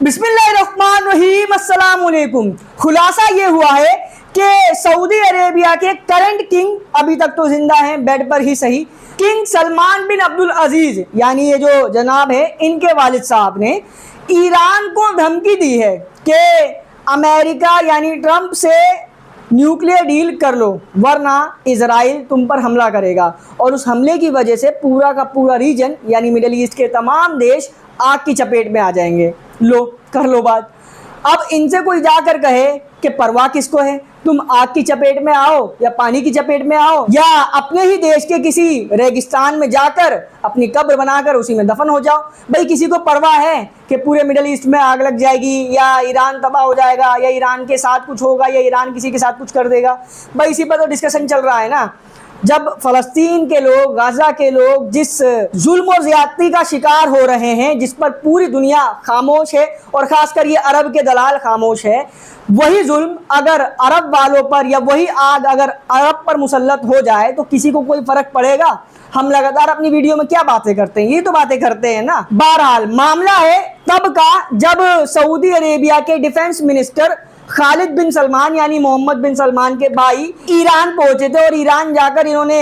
बिस्मिल्लाहिर्रहमानिर्रहीम, अस्सलाम वालेकुम। खुलासा ये हुआ है कि सऊदी अरेबिया के करंट किंग अभी तक तो जिंदा हैं, बेड पर ही सही, किंग सलमान बिन अब्दुल अजीज यानी ये जो जनाब है, इनके वालिद साहब ने ईरान को धमकी दी है कि अमेरिका यानी ट्रंप से न्यूक्लियर डील कर लो वरना इजराइल तुम पर हमला करेगा, और उस हमले की वजह से पूरा का पूरा रीजन यानी मिडिल ईस्ट के तमाम देश आग की चपेट में आ जाएंगे। लो कर लो बात। अब इनसे कोई जाकर कहे कि परवाह किसको है, तुम आग की चपेट में आओ या पानी की चपेट में आओ या अपने ही देश के किसी रेगिस्तान में जाकर अपनी कब्र बनाकर उसी में दफन हो जाओ। भाई किसी को परवाह है कि पूरे मिडिल ईस्ट में आग लग जाएगी या ईरान तबाह हो जाएगा या ईरान के साथ कुछ होगा या ईरान किसी के साथ कुछ कर देगा? भाई इसी पर तो डिस्कशन चल रहा है ना। जब फ़लस्तीन के लोग, गाज़ा के लोग जिस जुल्म और ज़्यादती का शिकार हो रहे हैं, जिस पर पूरी दुनिया खामोश है और ख़ासकर ये अरब के दलाल खामोश है, वही जुल्म अगर अरब वालों पर या वही आग अगर अरब पर मुसल्लत हो जाए तो किसी को कोई फ़र्क पड़ेगा? हम लगातार अपनी वीडियो में क्या बातें करते हैं, ये तो बातें करते हैं ना। बहरहाल मामला है तब का जब सऊदी अरेबिया के डिफेंस मिनिस्टर खालिद बिन सलमान यानी मोहम्मद बिन सलमान के भाई ईरान पहुंचे थे और ईरान जाकर इन्होंने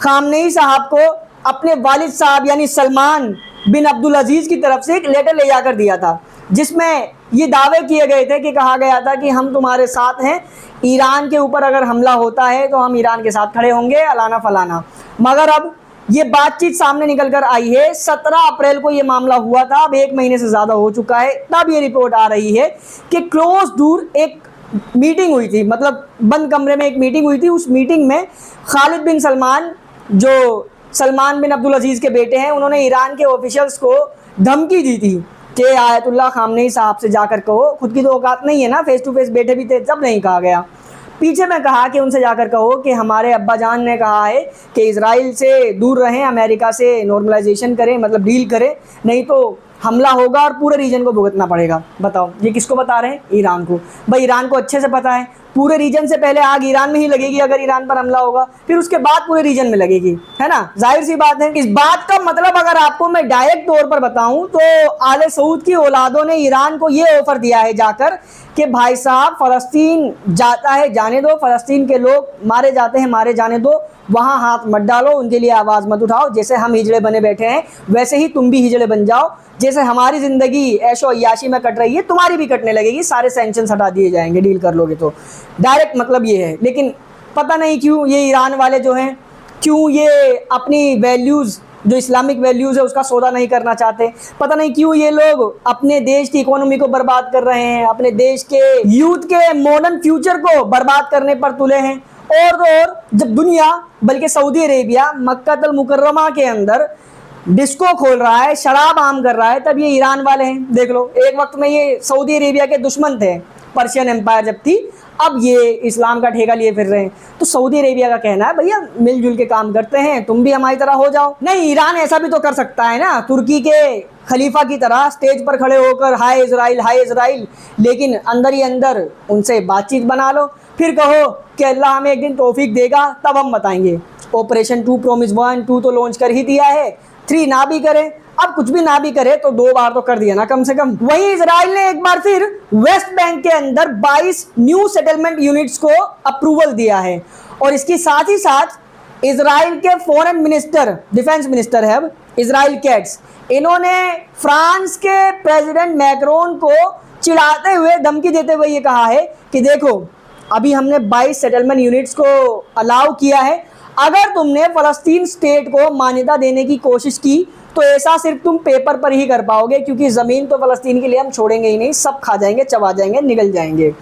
खामनेई साहब को अपने वालिद साहब यानी सलमान बिन अब्दुल अजीज की तरफ से एक लेटर ले जाकर दिया था, जिसमें ये दावे किए गए थे कि कहा गया था कि हम तुम्हारे साथ हैं, ईरान के ऊपर अगर हमला होता है तो हम ईरान के साथ खड़े होंगे, अलाना फलाना। मगर अब ये बातचीत सामने निकल कर आई है। 17 अप्रैल को ये मामला हुआ था, अब 1 महीने से ज़्यादा हो चुका है। तब ये रिपोर्ट आ रही है कि क्लोज डोर एक मीटिंग हुई थी, मतलब बंद कमरे में एक मीटिंग हुई थी। उस मीटिंग में खालिद बिन सलमान, जो सलमान बिन अब्दुल अजीज़ के बेटे हैं, उन्होंने ईरान के ऑफिशियल्स को धमकी दी थी कि आयतुल्लाह खामनेई साहब से जाकर कहो, खुद की तो औकात नहीं है ना, फेस टू फेस बैठे भी थे तब नहीं कहा गया। पीछे मैं कहा कि उनसे जाकर कहो कि हमारे अब्बा जान ने कहा है कि इजराइल से दूर रहें, अमेरिका से नॉर्मलाइजेशन करें, मतलब डील करें, नहीं तो हमला होगा और पूरे रीजन को भुगतना पड़ेगा। बताओ ये किसको बता रहे हैं? ईरान को। भाई ईरान को अच्छे से पता है पूरे रीजन से पहले आग ईरान में ही लगेगी अगर ईरान पर हमला होगा, फिर उसके बाद पूरे रीजन में लगेगी, है ना, जाहिर सी बात है। इस बात का मतलब अगर आपको मैं डायरेक्ट तौर पर बताऊं तो आले सऊद की औलादों ने ईरान को ये ऑफर दिया है जाकर कि भाई साहब फ़लस्तीन जाता है जाने दो, फ़लस्तीन के लोग मारे जाते हैं मारे जाने दो, वहाँ हाथ मत डालो, उनके लिए आवाज़ मत उठाओ। जैसे हम हिजड़े बने बैठे हैं वैसे ही तुम भी हिजड़े बन जाओ, जैसे हमारी ज़िंदगी ऐशो अय्याशी में कट रही है तुम्हारी भी कटने लगेगी, सारे सैंक्शन हटा दिए जाएंगे डील कर लोगे तो। डायरेक्ट मतलब ये है। लेकिन पता नहीं क्यों ये ईरान वाले जो हैं, क्यों ये अपनी वैल्यूज़ जो इस्लामिक वैल्यूज़ है उसका सौदा नहीं करना चाहते। पता नहीं क्यों ये लोग अपने देश की इकोनॉमी को बर्बाद कर रहे हैं, अपने देश के यूथ के मॉडर्न फ्यूचर को बर्बाद करने पर तुले हैं। और जब दुनिया बल्कि सऊदी अरेबिया मक्का मुकर्रमा के अंदर डिस्को खोल रहा है, शराब आम कर रहा है, तब ये ईरान वाले हैं। देख लो, एक वक्त में ये सऊदी अरेबिया के दुश्मन थे, पर्शियन एम्पायर जब थी, अब ये इस्लाम का ठेका लिए फिर रहे हैं। तो सऊदी अरेबिया का कहना है भैया मिलजुल के काम करते हैं, तुम भी हमारी तरह हो जाओ। नहीं, ईरान ऐसा भी तो कर सकता है ना, तुर्की के खलीफा की तरह स्टेज पर खड़े होकर हाय इजराइल, लेकिन अंदर ही अंदर उनसे बातचीत बना लो, फिर कहो कि अल्लाह हमें एक दिन तौफीक देगा तब हम बताएंगे। ऑपरेशन 2 प्रॉमिस 1 2 तो लॉन्च कर ही दिया है, 3 ना भी करे, अब कुछ भी ना भी करे तो 2 बार तो कर दिया ना कम से कम। वहीं इजराइल ने एक बार फिर वेस्ट बैंक के अंदर 22 न्यू सेटलमेंट यूनिट्स को अप्रूवल दिया है, और इसकी साथ ही साथ इजराइल के फॉरेन मिनिस्टर, डिफेंस मिनिस्टर है अब इजराइल कैट्स, इन्होंने फ्रांस के प्रेसिडेंट मैक्रोन को चिढ़ाते हुए, धमकी देते हुए ये कहा है कि देखो अभी हमने 22 सेटलमेंट यूनिट्स को अलाउ किया है, अगर तुमने फ़लस्तीन स्टेट को मान्यता देने की कोशिश की तो ऐसा सिर्फ तुम पेपर पर ही कर पाओगे, क्योंकि ज़मीन तो फ़लस्तीन के लिए हम छोड़ेंगे ही नहीं, सब खा जाएंगे, चबा जाएंगे, निगल जाएंगे।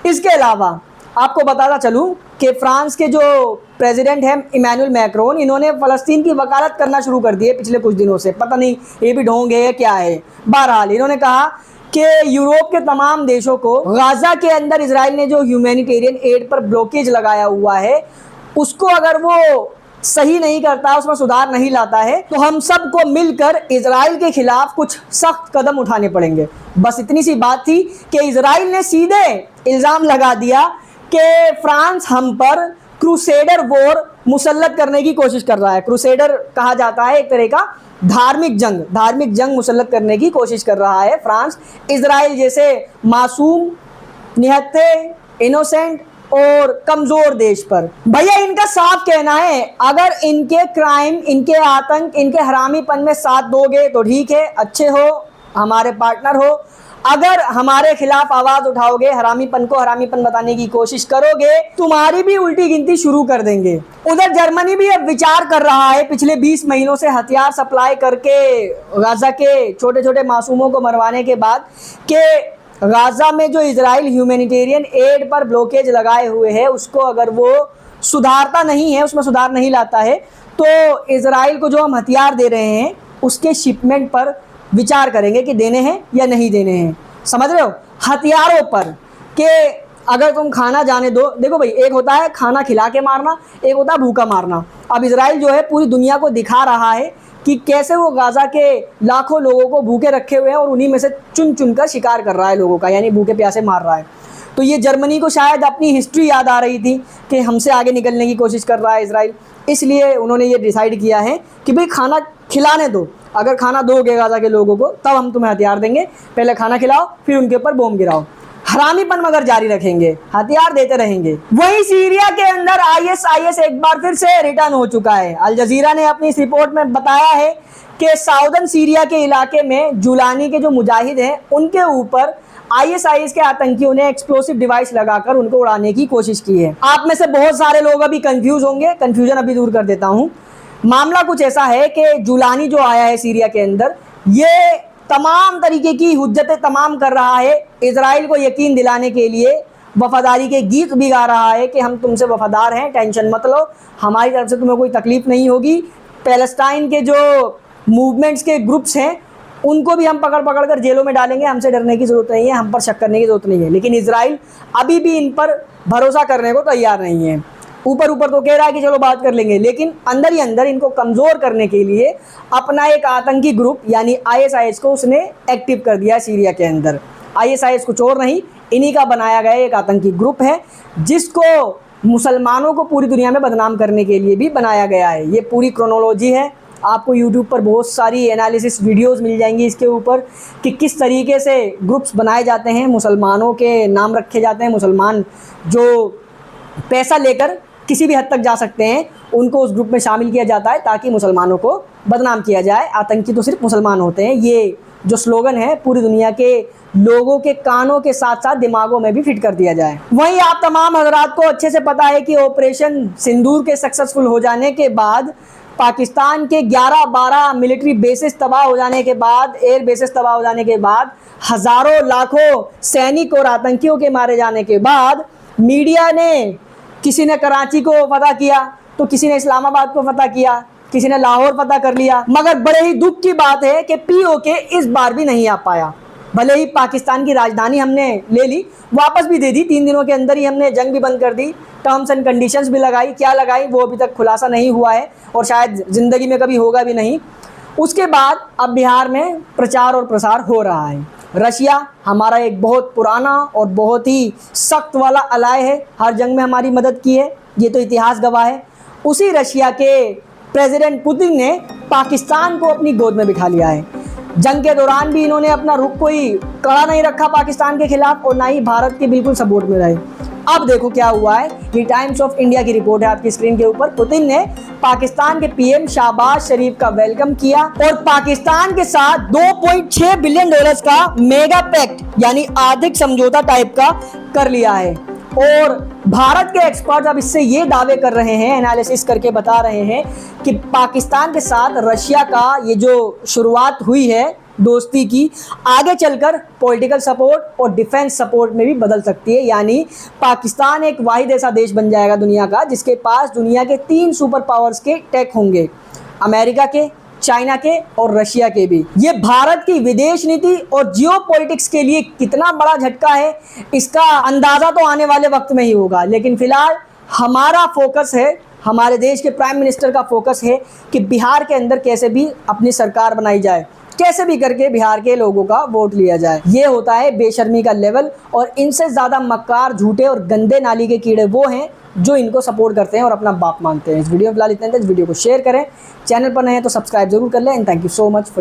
इसके अलावा आपको बताता चलूँ कि फ्रांस के जो प्रेसिडेंट हैं इमैनुअल मैक्रोन, इन्होंने फ़लस्तीन की वकालत करना शुरू कर दी है पिछले कुछ दिनों से। पता नहीं ये भी ढोंग है क्या है। बहरहाल इन्होंने कहा कि यूरोप के तमाम देशों को गाज़ा के अंदर इजराइल ने जो ह्यूमैनिटेरियन एड पर ब्लॉकेज लगाया हुआ है उसको अगर वो सही नहीं करता, उसमें सुधार नहीं लाता है, तो हम सबको मिलकर इजराइल के खिलाफ कुछ सख्त कदम उठाने पड़ेंगे। बस इतनी सी बात थी कि इजराइल ने सीधे इल्ज़ाम लगा दिया कि फ्रांस हम पर क्रूसेडर वॉर मुसल्लत करने की कोशिश कर रहा है। क्रूसेडर कहा जाता है एक तरह का धार्मिक जंग मुसल्लत करने की कोशिश कर रहा है फ्रांस इजराइल जैसे मासूम, निहत्थे, इनोसेंट और कमज़ोर देश पर। भैया इनका साफ कहना है, अगर इनके क्राइम, इनके आतंक, इनके हरामीपन में साथ दोगे तो ठीक है, अच्छे हो, हमारे पार्टनर हो। अगर हमारे खिलाफ आवाज़ उठाओगे, हरामीपन को हरामीपन बताने की कोशिश करोगे, तुम्हारी भी उल्टी गिनती शुरू कर देंगे। उधर जर्मनी भी अब विचार कर रहा है पिछले 20 महीनों से हथियार सप्लाई करके गाज़ा के छोटे छोटे मासूमों को मरवाने के बाद कि गाज़ा में जो इजराइल ह्यूमैनिटेरियन एड पर ब्लॉकेज लगाए हुए है उसको अगर वो सुधारता नहीं है, उसमें सुधार नहीं लाता है, तो इजराइल को जो हम हथियार दे रहे हैं उसके शिपमेंट पर विचार करेंगे कि देने हैं या नहीं देने हैं। समझ रहे हो? हथियारों पर कि अगर तुम खाना जाने दो। देखो भाई, एक होता है खाना खिला के मारना, एक होता है भूखा मारना। अब इजराइल जो है पूरी दुनिया को दिखा रहा है कि कैसे वो गाज़ा के लाखों लोगों को भूखे रखे हुए हैं और उन्हीं में से चुन चुन कर शिकार कर रहा है लोगों का, यानी भूखे प्यासे मार रहा है। तो ये जर्मनी को शायद अपनी हिस्ट्री याद आ रही थी कि हमसे आगे निकलने की कोशिश कर रहा है इजराइल, इसलिए उन्होंने ये डिसाइड किया है कि भाई खाना खिलाने दो, अगर खाना दोगे गाज़ा के लोगों को तब हम तुम्हें हथियार देंगे, पहले खाना खिलाओ फिर उनके ऊपर बम गिराओ। हरामीपन मगर जारी रखेंगे, हथियार देते रहेंगे। वहीं सीरिया के अंदर आईएसआईएस एक बार फिर से रिटर्न हो चुका है। अल जजीरा ने अपनी इस रिपोर्ट में बताया है कि साउदर्न सीरिया के इलाके में जुलानी के जो मुजाहिद हैं उनके ऊपर आईएसआईएस के आतंकियों ने एक्सप्लोसिव डिवाइस लगाकर उनको उड़ाने की कोशिश की है। आप में से बहुत सारे लोग अभी कंफ्यूज होंगे, कंफ्यूजन अभी दूर कर देता हूँ। मामला कुछ ऐसा है कि जुलानी जो आया है सीरिया के अंदर, ये तमाम तरीके की हुज्जतें तमाम कर रहा है, इजराइल को यकीन दिलाने के लिए वफादारी के गीत भी गा रहा है कि हम तुमसे वफादार हैं, टेंशन मत लो, हमारी तरफ से तुम्हें कोई तकलीफ नहीं होगी। पैलेस्टाइन के जो मूवमेंट्स के ग्रुप्स हैं उनको भी हम पकड़ पकड़ कर जेलों में डालेंगे, हमसे डरने की ज़रूरत नहीं है, हम पर शक करने की ज़रूरत नहीं है। लेकिन इजराइल अभी भी इन पर भरोसा करने को तैयार नहीं है। ऊपर ऊपर तो कह रहा है कि चलो बात कर लेंगे, लेकिन अंदर ही अंदर इनको कमज़ोर करने के लिए अपना एक आतंकी ग्रुप यानी आईएसआईएस को उसने एक्टिव कर दिया है सीरिया के अंदर। आईएसआईएस कुछ और नहीं, इन्हीं का बनाया गया एक आतंकी ग्रुप है जिसको मुसलमानों को पूरी दुनिया में बदनाम करने के लिए भी बनाया गया है। ये पूरी क्रोनोलॉजी है, आपको यूट्यूब पर बहुत सारी एनालिसिस वीडियोस मिल जाएंगी इसके ऊपर कि किस तरीके से ग्रुप्स बनाए जाते हैं, मुसलमानों के नाम रखे जाते हैं, मुसलमान जो पैसा लेकर किसी भी हद तक जा सकते हैं उनको उस ग्रुप में शामिल किया जाता है ताकि मुसलमानों को बदनाम किया जाए। आतंकी तो सिर्फ मुसलमान होते हैं, ये जो स्लोगन है पूरी दुनिया के लोगों के कानों के साथ साथ दिमागों में भी फिट कर दिया जाए। वहीं आप तमाम हजरात को अच्छे से पता है कि ऑपरेशन सिंदूर के सक्सेसफुल हो जाने के बाद, पाकिस्तान के 11-12 मिलिट्री बेसिस तबाह हो जाने के बाद, एयर बेसिस तबाह हो जाने के बाद, हज़ारों लाखों सैनिक और आतंकियों के मारे जाने के बाद, मीडिया ने, किसी ने कराची को फतह किया तो किसी ने इस्लामाबाद को फतह किया, किसी ने लाहौर फतह कर लिया, मगर बड़े ही दुख की बात है कि पीओके इस बार भी नहीं आ पाया। भले ही पाकिस्तान की राजधानी हमने ले ली, वापस भी दे दी, 3 दिनों के अंदर ही हमने जंग भी बंद कर दी, टर्म्स एंड कंडीशंस भी लगाई, क्या लगाई वो अभी तक खुलासा नहीं हुआ है और शायद ज़िंदगी में कभी होगा भी नहीं। उसके बाद अब बिहार में प्रचार और प्रसार हो रहा है। रशिया हमारा एक बहुत पुराना और बहुत ही सख्त वाला अलाय है, हर जंग में हमारी मदद की है, ये तो इतिहास गवाह है। उसी रशिया के प्रेसिडेंट पुतिन ने पाकिस्तान को अपनी गोद में बिठा लिया है। जंग के दौरान भी इन्होंने अपना रुख कोई कड़ा नहीं रखा पाकिस्तान के खिलाफ और ना ही भारत के बिल्कुल सपोर्ट में रहे। अब देखो क्या हुआ है, ये टाइम्स ऑफ इंडिया की रिपोर्ट है आपकी स्क्रीन के ऊपर। पुतिन ने पाकिस्तान के पीएम शहबाज शरीफ का वेलकम किया और पाकिस्तान के साथ $2.6 बिलियन का मेगा पैक्ट यानी आर्थिक समझौता टाइप का कर लिया है। और भारत के एक्सपर्ट अब इससे ये दावे कर रहे हैं, एनालिसिस करके बता रहे हैं कि पाकिस्तान के साथ रशिया का ये जो शुरुआत हुई है दोस्ती की, आगे चलकर पॉलिटिकल सपोर्ट और डिफेंस सपोर्ट में भी बदल सकती है। यानी पाकिस्तान एक वाहिद ऐसा देश बन जाएगा दुनिया का जिसके पास दुनिया के 3 सुपर पावर्स के टेक होंगे, अमेरिका के, चाइना के और रशिया के भी। ये भारत की विदेश नीति और जियोपॉलिटिक्स के लिए कितना बड़ा झटका है इसका अंदाज़ा तो आने वाले वक्त में ही होगा। लेकिन फिलहाल हमारा फोकस है, हमारे देश के प्राइम मिनिस्टर का फोकस है कि बिहार के अंदर कैसे भी अपनी सरकार बनाई जाए, कैसे भी करके बिहार के लोगों का वोट लिया जाए। ये होता है बेशर्मी का लेवल। और इनसे ज़्यादा मक्कार, झूठे और गंदे नाली के कीड़े वो हैं जो इनको सपोर्ट करते हैं और अपना बाप मानते हैं। इस वीडियो में फिलहाल इतना ही था। इस वीडियो को शेयर करें, चैनल पर नए हैं तो सब्सक्राइब जरूर कर लें। And thank you so much.